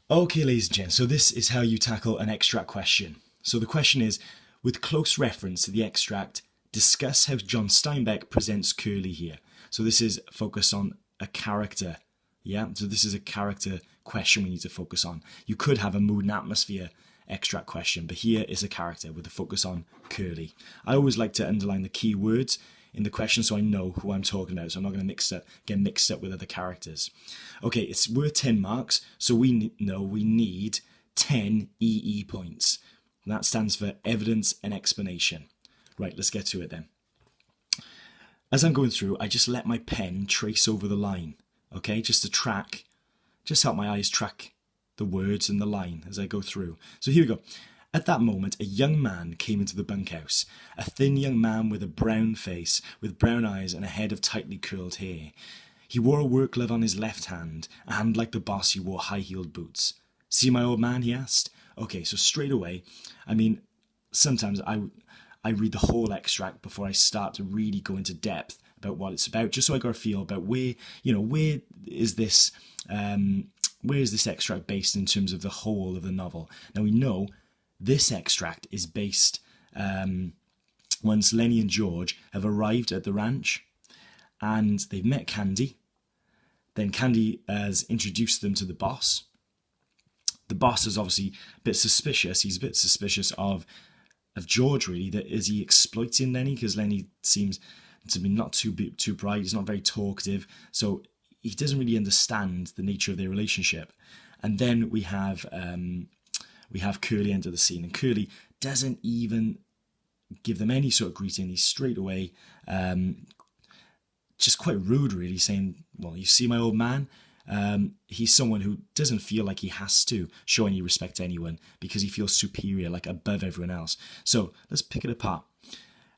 Okay, ladies and gents, so this is how you tackle an extract question. So the question is, with close reference to the extract, discuss how John Steinbeck presents Curly here. So this is focus on a character. Yeah, so this is a character question we need to focus on. You could have a mood and atmosphere extract question, but here is a character with a focus on Curly. I always like to underline the key words in the question so I know who I'm talking about, so I'm not going to get mixed up with other characters. Okay, it's worth 10 marks, so we know we need 10 EE points. That stands for evidence and explanation. Right, let's get to it then. As I'm going through, I just let my pen trace over the line, okay, just help my eyes track the words and the line as I go through. So here we go. At that moment, a young man came into the bunkhouse, a thin young man with a brown face, with brown eyes and a head of tightly curled hair. He wore a work glove on his left hand, and like the boss, he wore high-heeled boots. See my old man, he asked. Okay, so straight away, I mean, sometimes I read the whole extract before I start to really go into depth about what it's about, just so I got a feel about where is this extract based in terms of the whole of the novel. Now we know this extract is based once Lenny and George have arrived at the ranch and they've met Candy. Then Candy has introduced them to the boss. The boss is obviously a bit suspicious. He's a bit suspicious of George, really. That is he exploiting Lenny, because Lenny seems to be not too bright. He's not very talkative, so he doesn't really understand the nature of their relationship. And then we have Curly enter the scene, and Curly doesn't even give them any sort of greeting. He's straight away just quite rude, really, saying, well, you see my old man? He's someone who doesn't feel like he has to show any respect to anyone because he feels superior, like above everyone else. So let's pick it apart.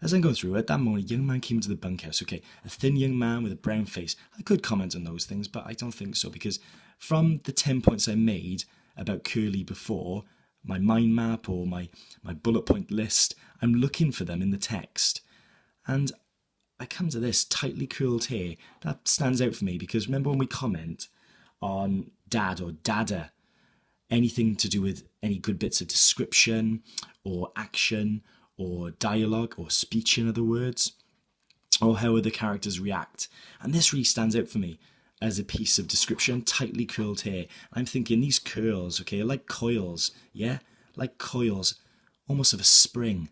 As I'm going through, at that moment, a young man came into the bunkhouse. Okay, a thin young man with a brown face. I could comment on those things, but I don't think so, because from the 10 points I made about Curly before, my mind map or my bullet point list, I'm looking for them in the text. And I come to this, tightly curled hair. That stands out for me because remember when we comment on dad or dada, anything to do with any good bits of description or action or dialogue or speech, in other words, or how other characters react. And this really stands out for me as a piece of description, tightly curled hair. I'm thinking these curls, okay, are like coils, yeah? Like coils, almost of a spring.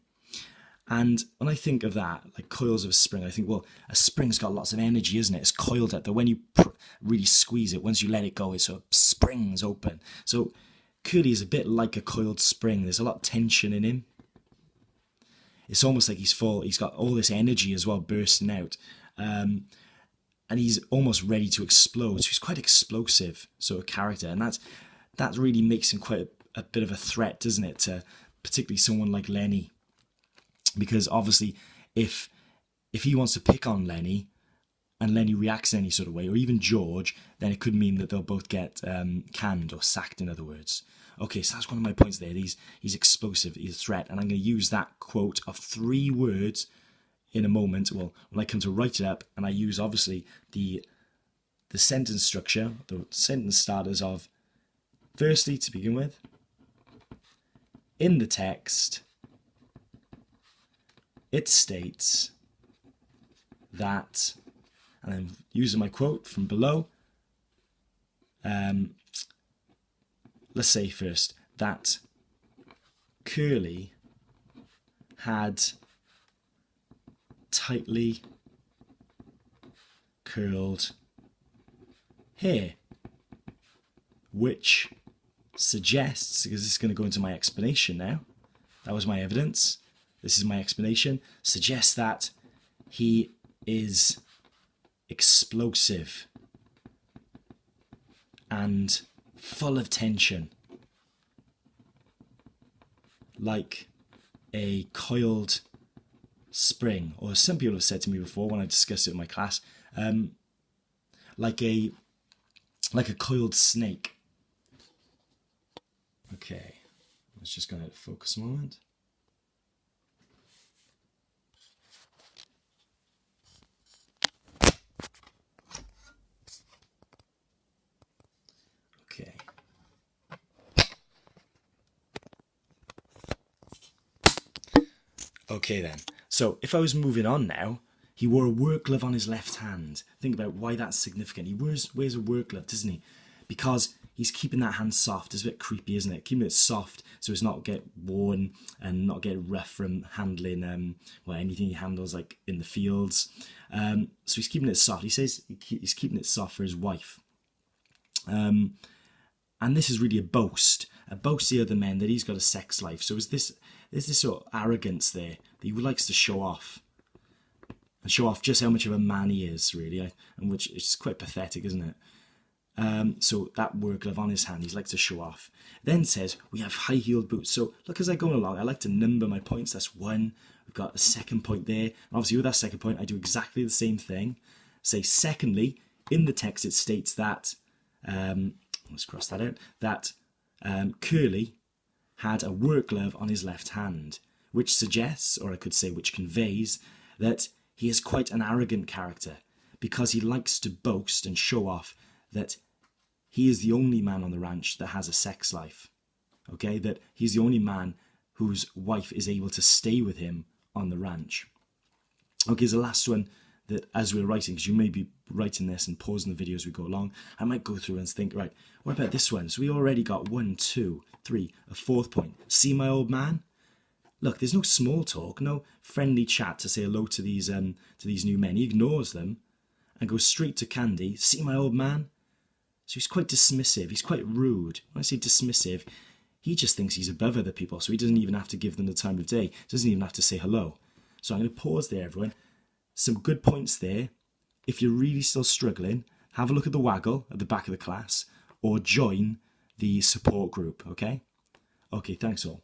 And when I think of that, like coils of a spring, I think, well, a spring's got lots of energy, isn't it? It's coiled up. That when you really squeeze it, once you let it go, it sort of springs open. So Curly is a bit like a coiled spring. There's a lot of tension in him. It's almost like he's full. He's got all this energy as well bursting out. And he's almost ready to explode. So he's quite explosive sort of character. And that really makes him quite a bit of a threat, doesn't it? To particularly someone like Lenny. Because obviously, if he wants to pick on Lenny, and Lenny reacts in any sort of way, or even George, then it could mean that they'll both get canned or sacked, in other words. Okay, so that's one of my points there. He's explosive, he's a threat, and I'm going to use that quote of 3 words in a moment. Well, when I come to write it up, and I use obviously the sentence structure, the sentence starters of, firstly, to begin with, in the text, it states that, and I'm using my quote from below, let's say first, that Curly had tightly curled hair, which suggests, because this is going to go into my explanation now, that was my evidence, this is my explanation, suggests that he is explosive and full of tension, like a coiled spring, or as some people have said to me before when I discussed it in my class, like a coiled snake. Okay, let's just go ahead and focus a moment. Okay. Okay then, so if I was moving on now, he wore a work glove on his left hand. Think about why that's significant. He wears a work glove, doesn't he? Because he's keeping that hand soft. It's a bit creepy, isn't it? Keeping it soft so it's not get worn and not get rough from handling anything he handles like in the fields. So he's keeping it soft. He says he's keeping it soft for his wife. And this is really a boast to the other men that he's got a sex life. So there's this sort of arrogance there that he likes to show off. And show off just how much of a man he is, really, and which is quite pathetic, isn't it? So that work glove on his hand, he likes to show off. Then says, we have high-heeled boots. So look, as I go along, I like to number my points. That's one. We've got a second point there. And obviously with that second point, I do exactly the same thing. Say, secondly, in the text it states that, let's cross that out, that Curly had a work glove on his left hand, which suggests, or I could say which conveys, that he is quite an arrogant character because he likes to boast and show off that he is the only man on the ranch that has a sex life. Okay, that he's the only man whose wife is able to stay with him on the ranch. Okay, here's the last one that as we're writing, because you may be writing this and pausing the video as we go along, I might go through and think, right, what about this one? So we already got 1, 2, 3, a fourth point. See my old man? Look, there's no small talk, no friendly chat to say hello to these new men. He ignores them and goes straight to Candy. See my old man? So he's quite dismissive. He's quite rude. When I say dismissive, he just thinks he's above other people, so he doesn't even have to give them the time of day. He doesn't even have to say hello. So I'm going to pause there, everyone. Some good points there. If you're really still struggling, have a look at the waggle at the back of the class or join the support group, okay? Okay, thanks all.